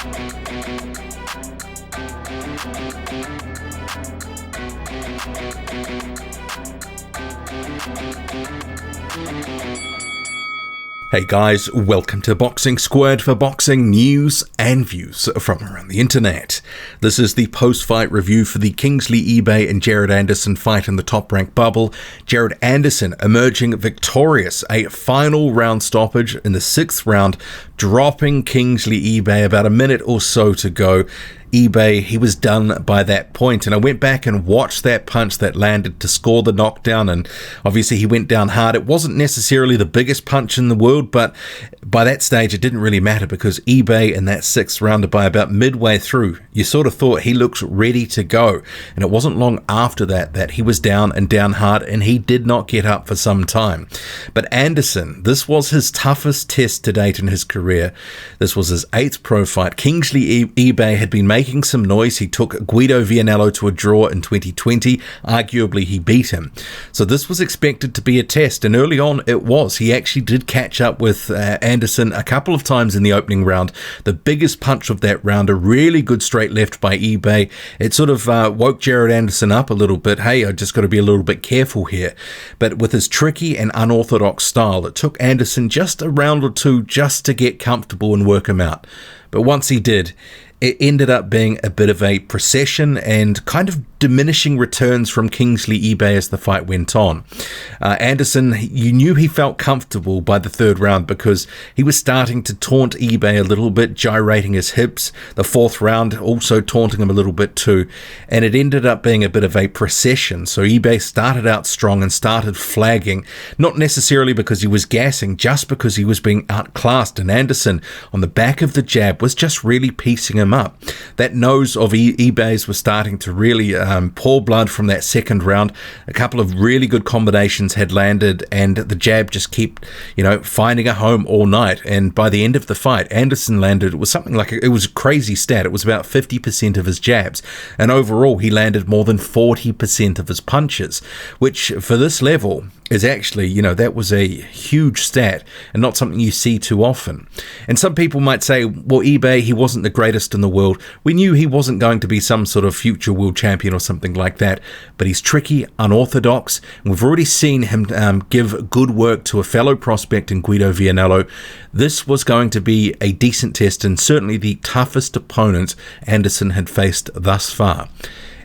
Hey guys, welcome to Boxing Squared for boxing news and views from around the internet. This is the post-fight review for the Kingsley Ibeh and Jared Anderson fight in the Top Rank bubble. Jared Anderson emerging victorious, a final round stoppage in the 6th round, dropping Kingsley Ibeh about a minute or so to go. Ibeh, he was done by that point, and I went back and watched that punch that landed to score the knockdown, and obviously he went down hard. It wasn't necessarily the biggest punch in the world, but by that stage it didn't really matter because Ibeh in that 6th rounder, by about midway through, you sort of thought he looked ready to go, and it wasn't long after that he was down and down hard, and he did not get up for some time. But Anderson, this was his toughest test to date in his career. This was his 8th pro fight. Kingsley Ibeh had been making some noise. He took Guido Vianello to a draw in 2020. Arguably, he beat him. So this was expected to be a test, and early on it was. He actually did catch up with Anderson a couple of times in the opening round. The biggest punch of that round, a really good straight left by Ibeh. It sort of woke Jared Anderson up a little bit. Hey, I just got to be a little bit careful here. But with his tricky and unorthodox style, it took Anderson just a round or two just to get comfortable and work him out. But once he did, it ended up being a bit of a procession and kind of diminishing returns from Kingsley Ibeh as the fight went on. Anderson, you knew he felt comfortable by the 3rd round because he was starting to taunt Ibeh a little bit, gyrating his hips. The 4th round also taunting him a little bit too, and it ended up being a bit of a procession. So Ibeh started out strong and started flagging, not necessarily because he was gassing, just because he was being outclassed, and Anderson on the back of the jab was just really piecing him up. That nose of Ibeh's was starting to really pour blood from that 2nd round. A couple of really good combinations had landed, and the jab just kept, finding a home all night. And by the end of the fight, Anderson landed, it was something like, it was a crazy stat. It was about 50% of his jabs. And overall, he landed more than 40% of his punches, which for this level is actually, that was a huge stat and not something you see too often. And some people might say, well, Ibeh, he wasn't the greatest in the world. We knew he wasn't going to be some sort of future world champion or something like that, but he's tricky, unorthodox, and we've already seen him give good work to a fellow prospect in Guido Vianello. This was going to be a decent test and certainly the toughest opponent Anderson had faced thus far.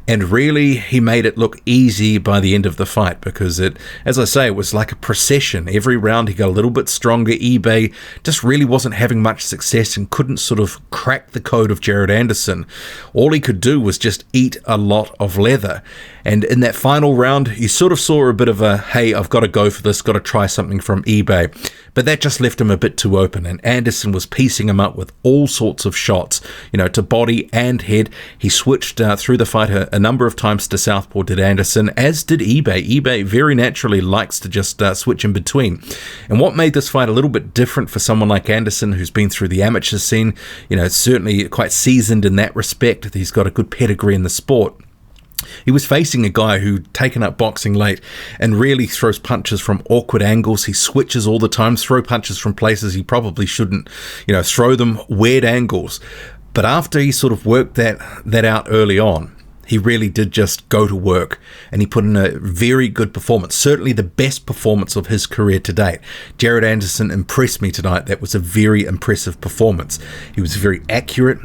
And really, he made it look easy by the end of the fight because it, as I say, it was like a procession. Every round he got a little bit stronger. Ibeh just really wasn't having much success and couldn't sort of crack the code of Jared Anderson. All he could do was just eat a lot of leather. And in that final round, you sort of saw a bit of a, hey, I've got to go for this, got to try something from Ibeh. But that just left him a bit too open, and Anderson was piecing him up with all sorts of shots, to body and head. He switched through the fight a number of times to southpaw, did Anderson, as did Ibeh. Ibeh very naturally likes to just switch in between. And what made this fight a little bit different for someone like Anderson, who's been through the amateur scene, certainly quite seasoned in that respect. He's got a good pedigree in the sport. He was facing a guy who'd taken up boxing late and really throws punches from awkward angles. He switches all the time, throw punches from places he probably shouldn't, throw them, weird angles. But after he sort of worked that out early on, he really did just go to work, and he put in a very good performance, certainly the best performance of his career to date. Jared Anderson impressed me tonight. That was a very impressive performance. He was very accurate.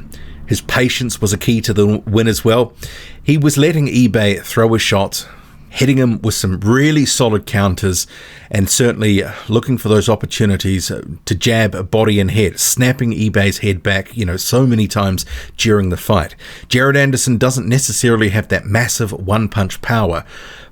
His patience was a key to the win as well. He was letting Ibeh throw his shots, hitting him with some really solid counters, and certainly looking for those opportunities to jab body and head, snapping Ibeh's head back, so many times during the fight. Jared Anderson doesn't necessarily have that massive one-punch power,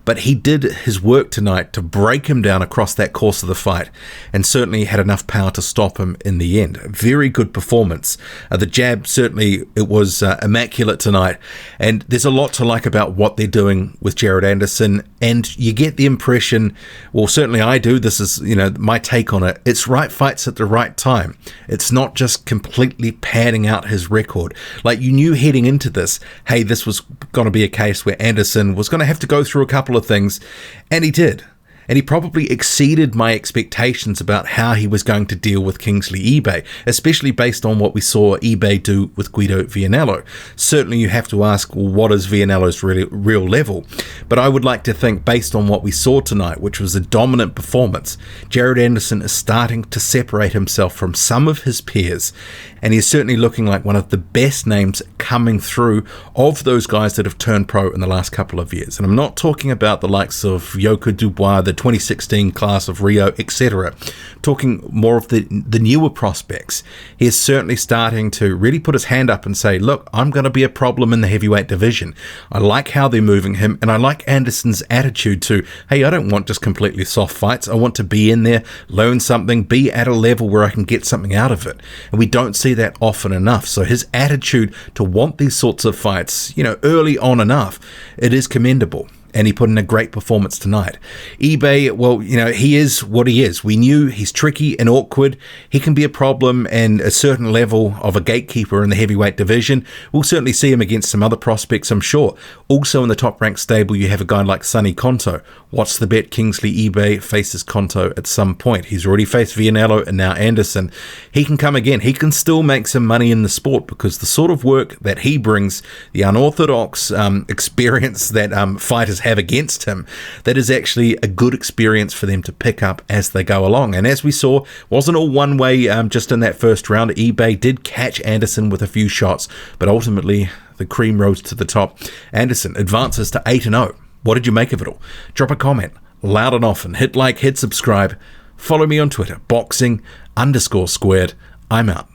but he did his work tonight to break him down across that course of the fight, and certainly had enough power to stop him in the end. Very good performance. The jab, certainly, it was immaculate tonight, and there's a lot to like about what they're doing with Jared Anderson, and you get the impression, well, certainly I do, this is, my take on it, it's right fights at the right time. It's not just completely padding out his record. Like, you knew heading into this, hey, this was going to be a case where Anderson was going to have to go through a couple of things, and he did. and he probably exceeded my expectations about how he was going to deal with Kingsley Ibeh, especially based on what we saw Ibeh do with Guido Vianello. Certainly you have to ask, well, what is Vianello's real level? But I would like to think, based on what we saw tonight, which was a dominant performance, Jared Anderson is starting to separate himself from some of his peers, and he's certainly looking like one of the best names coming through of those guys that have turned pro in the last couple of years. And I'm not talking about the likes of Yoko Dubois, the 2016 class of Rio, etc. Talking more of the newer prospects. He is certainly starting to really put his hand up and say, look, I'm going to be a problem in the heavyweight division. I like how they're moving him, and I like Anderson's attitude to, hey, I don't want just completely soft fights. I want to be in there, learn something, be at a level where I can get something out of it. And we don't see that often enough. So his attitude to want these sorts of fights, early on enough, it is commendable. And he put in a great performance tonight. Ibeh, well, he is what he is. We knew he's tricky and awkward. He can be a problem and a certain level of a gatekeeper in the heavyweight division. We'll certainly see him against some other prospects, I'm sure. Also in the top-ranked stable, you have a guy like Sonny Konto. What's the bet? Kingsley Ibeh faces Konto at some point. He's already faced Vianello and now Anderson. He can come again. He can still make some money in the sport because the sort of work that he brings, the unorthodox experience that fighters have against him, that is actually a good experience for them to pick up as they go along. And as we saw, wasn't all one way just in that first round. Ibeh did catch Anderson with a few shots, but ultimately the cream rose to the top. Anderson advances to 8-0. What did you make of it all? Drop a comment loud and often. Hit like, hit subscribe. Follow me on Twitter, boxing_squared. I'm out.